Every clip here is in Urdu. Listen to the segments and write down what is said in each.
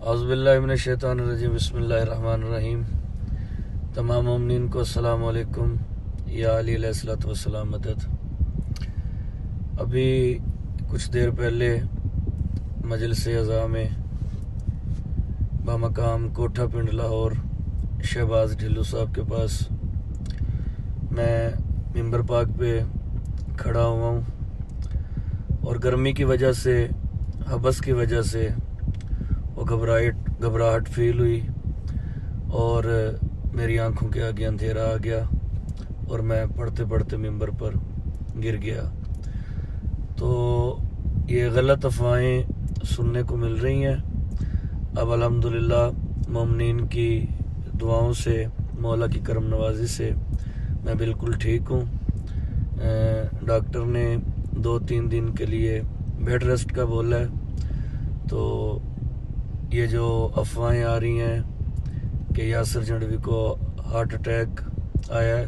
اعوذ باللہ من الشیطان الرجیم، بسم اللہ الرحمن الرحیم۔ تمام مومنین کو السلام علیکم، یا علی علیہ الصلوۃ والسلام مدد۔ ابھی کچھ دیر پہلے مجلس اعزاء میں بمقام کوٹھا پنڈ لاہور شہباز ڈھلو صاحب کے پاس میں ممبر پاک پہ کھڑا ہوا ہوں، اور گرمی کی وجہ سے، حبس کی وجہ سے وہ گھبراہٹ فیل ہوئی، اور میری آنکھوں کے آگے اندھیرا آ گیا اور میں پڑھتے پڑھتے ممبر پر گر گیا۔ تو یہ غلط افواہیں سننے کو مل رہی ہیں۔ اب الحمدللہ مومنین کی دعاؤں سے، مولا کی کرم نوازی سے میں بالکل ٹھیک ہوں۔ ڈاکٹر نے 2-3 دن کے لیے بیڈ ریسٹ کا بولا ہے۔ تو یہ جو افواہیں آ رہی ہیں کہ یاسر جھنڈوی کو ہارٹ اٹیک آیا ہے،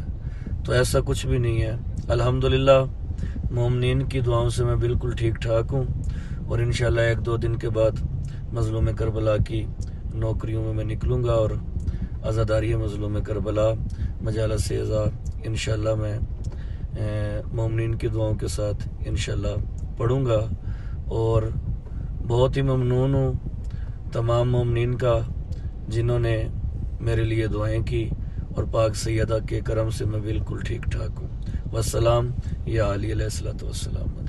تو ایسا کچھ بھی نہیں ہے۔ الحمدللہ مومنین کی دعاؤں سے میں بالکل ٹھیک ٹھاک ہوں، اور انشاءاللہ 1-2 دن کے بعد مظلوم کربلا کی نوکریوں میں نکلوں گا، اور عزاداری مظلوم کربلا مجالس اعزاء انشاءاللہ میں مومنین کی دعاؤں کے ساتھ انشاءاللہ پڑھوں گا۔ اور بہت ہی ممنون ہوں تمام مومنین کا جنہوں نے میرے لیے دعائیں کی، اور پاک سیدہ کے کرم سے میں بالکل ٹھیک ٹھاک ہوں۔ والسلام یا علی علیہ الصلوۃ والسلام۔